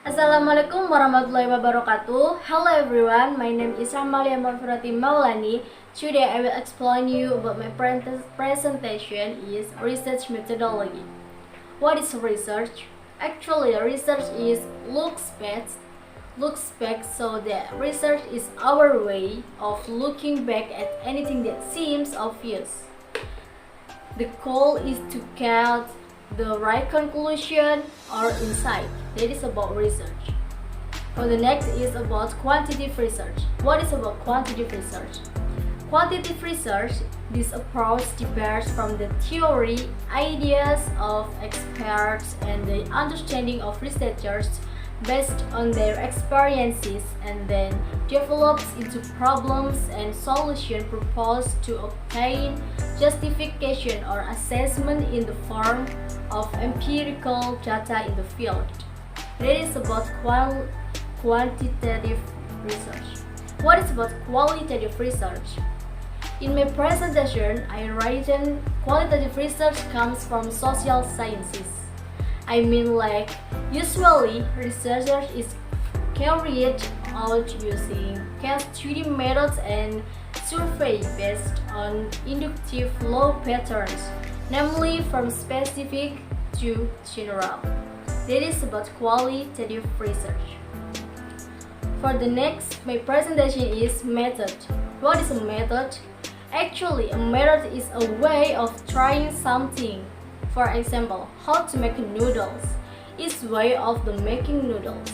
Assalamualaikum warahmatullahi wabarakatuh. Hello everyone, my name is Rahmalia Marfurati Maulani. Today I will explain you about my presentation is research methodology. What is research? Actually, research is looks back, so that research is our way of looking back at anything that seems obvious. The goal is to get the right conclusion or insight. That is about research. For the next is about quantitative research. What is about quantitative research? Quantitative research, this approach differs from the theory, ideas of experts, and the understanding of researchers based on their experiences, and then develops into problems and solutions proposed to obtain justification or assessment in the form of empirical data in the field. That is about quantitative research. What is about qualitative research? In my presentation, I written qualitative research comes from social sciences. I mean, like, usually research is carried out using case study methods and survey based on inductive law patterns, namely from specific to general. That is about qualitative research. For the next, my presentation is method. What is a method? Actually, a method is a way of trying something. For example, how to make noodles is way of the making noodles.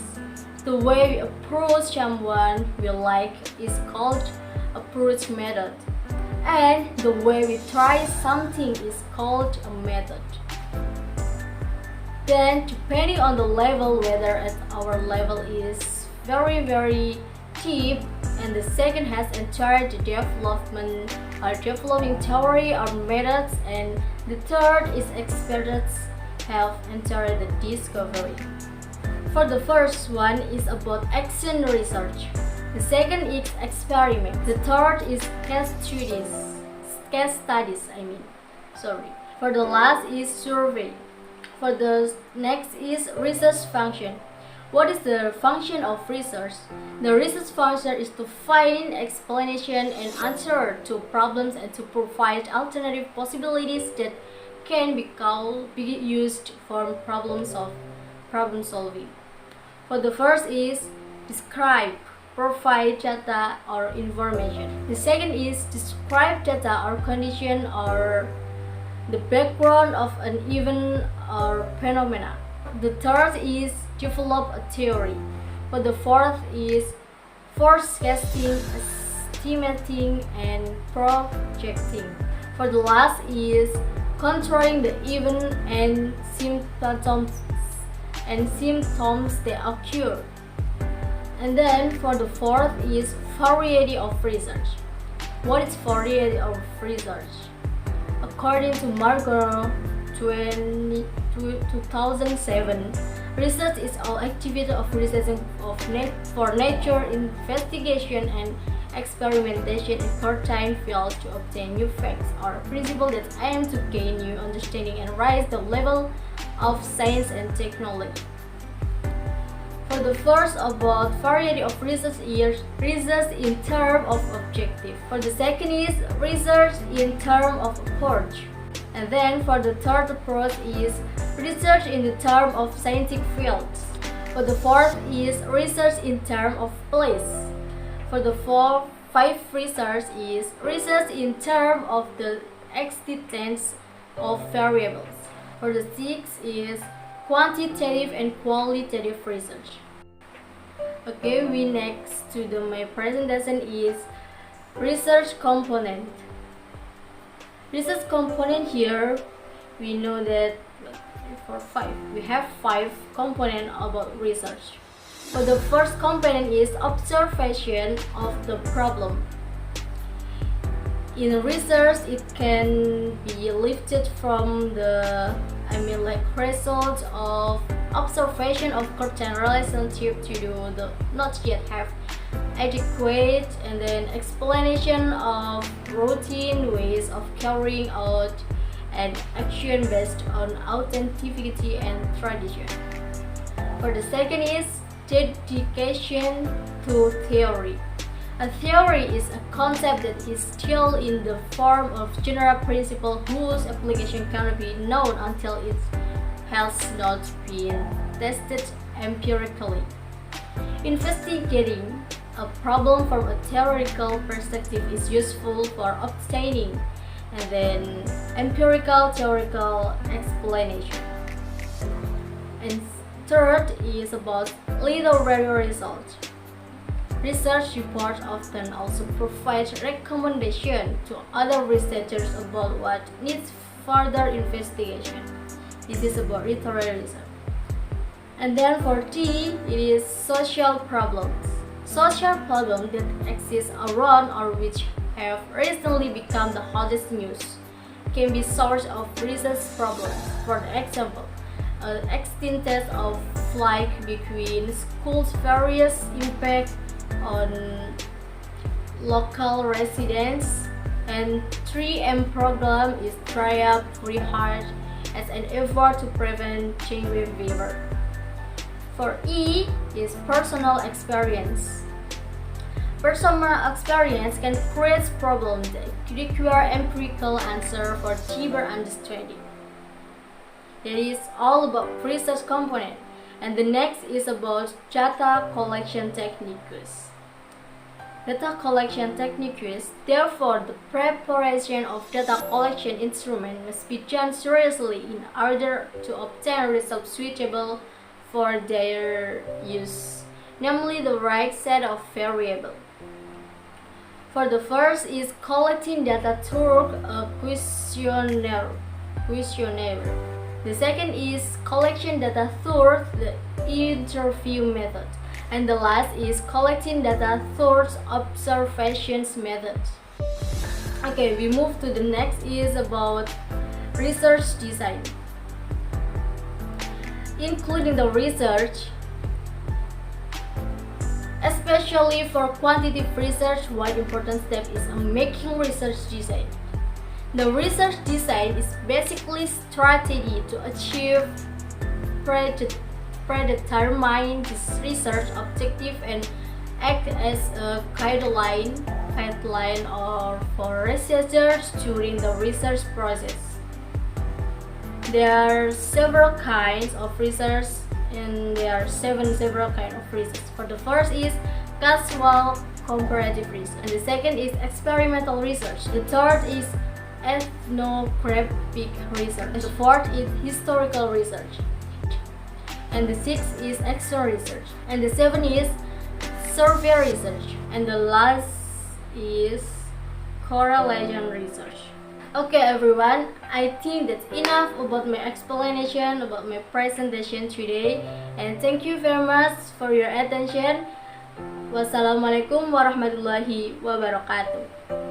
The way we approach someone we like is called approach method. And the way we try something is called a method. Then, depending on the level, whether at our level is very deep, and the second has entered the development or developing theory or methods, and the third is experts have entered the discovery. For the first one is about action research. The second is experiment. The third is case studies. For the last is survey. For the next is research function. What is the function of research? The research function is to find explanation and answer to problems and to provide alternative possibilities that can be used for problem solving. For the first is describe, provide data or information. The second is describe data or condition or the background of an event or phenomena. The third is develop a theory. For the fourth is forecasting, estimating, and projecting. For the last is controlling the event and symptoms that occur. And then for the fourth is variety of research. What is variety of research? According to Margot 2007, research is all activity of research for nature investigation and experimentation in certain field to obtain new facts or principles that aim to gain new understanding and raise the level of science and technology. For the first about variety of research is research in terms of objective. For the second is research in terms of approach. And then for the third approach is research in the term of scientific fields. For the fourth is research in term of place. For the fifth research is research in term of the existence of variables. For the sixth is quantitative and qualitative research. Okay, we next to my presentation is research component. Research component here, we know that we have five components about research. For the first component is observation of the problem. In research, it can be lifted from the results of observation of certain relationship to do the not yet have adequate, and then explanation of routine ways of carrying out an action based on authenticity and tradition. For the second is dedication to theory. A theory is a concept that is still in the form of general principle whose application cannot be known until it has not been tested empirically. Investigating a problem from a theoretical perspective is useful for obtaining and then empirical theoretical explanation. And third is about literary results. Research reports often also provide recommendations to other researchers about what needs further investigation. This is about literary research. And then for D, it is social problems. Social problems that exist around or which have recently become the hottest news can be source of research problems. For example, an extinct test of flight between schools' various impact on local residents, and 3M program is tried very hard as an effort to prevent dengue fever. For E is personal experience. Personal experience can create problems that require empirical answer for deeper understanding. That is all about research component. And the next is about data collection techniques. Data collection techniques, therefore, the preparation of data collection instrument must be done seriously in order to obtain results suitable for their use, namely the right set of variables. For the first is collecting data through a questionnaire. The second is collection data through the interview method. And the last is collecting data through observations method. Okay, we move to the next is about research design. Including the research, especially for quantitative research, one important step is making research design. The research design is basically strategy to achieve predetermine this research objective and act as a guideline or for researchers during the research process. There are several kinds of research and there are several kinds of research. For the first is causal comparative research, and the second is experimental research. The third is ethnographic research. The fourth is historical research. And the sixth is action research. And the seventh is survey research. And the last is correlation research. Okay everyone, I think that's enough about my explanation about my presentation today, and thank you very much for your attention. Wassalamualaikum warahmatullahi wabarakatuh.